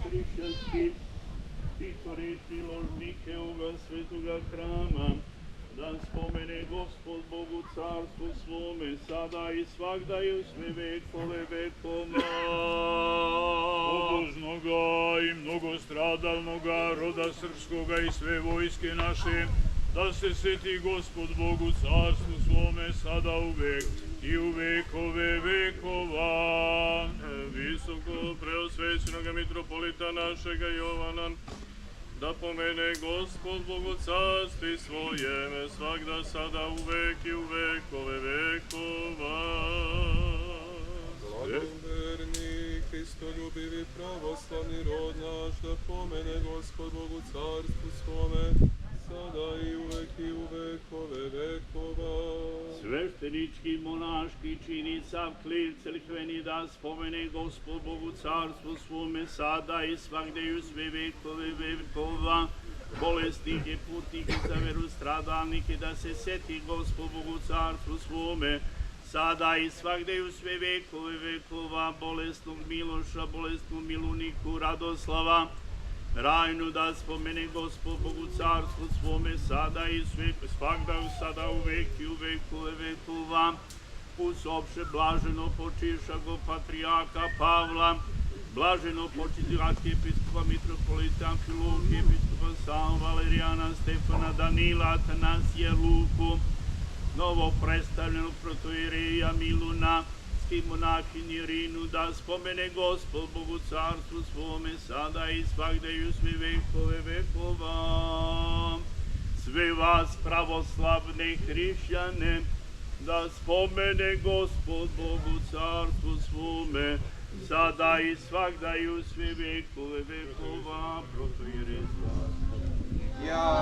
hrišćanski i tvoriti ložnike ovoga svetoga hrama, da spomene Gospod Bogu carstvu svome, sada i svagda i u sve vekove vekova. Pobožnoga i mnogostradalnoga roda srpskoga i sve vojske naše, da se sveti Gospod Bogu carstvu svome, sada uvek i u vekove vekova. Visoko preosvećenoga mitropolita našega Jovana, da pomene Gospod Bogu carstvi svojem, svagda sada uvek i u vekove vekova. Blagoverni, Hristoljubivi, pravoslavni rod naš, da pomene Gospod Bogu carstvu svome, sada i uvek i u vekove vekova. Sveštenički, monaški čini sav klir crkveni, da spomene Gospod Bogu carstvu svome, sada i svagde i u sve vekove vekova. Bolesnike, putnike, za veru stradalnike, da se seti Gospod Bogu carstvu svome, sada i svagde i u sve vekove vekova. Bolesnog Miloša, bolesnog Miluniku, Radoslava, Rajnu, da spomene Gospod Bogu carstvu svome, sada i svagda, sada uvek i u vekove vekova. Usopše blaženo počiša go patrijarha Pavla, blaženo počiti arhijepiskopa mitropolita Amfilohije, episkopa Sava, Valerijana, Stefana, Danila, Atanasija, Luku, novo predstavljenog protoireja Miluna, monahin Irinu, da spomene Gospod Bogu carstvu svome, sada i svagde i u sve vekove vekova. Sve vas pravoslavne hrišćane, da spomene Gospod Bogu carstvu svome, sada i svagda i u sve vekove vekova. Protoirej. Ja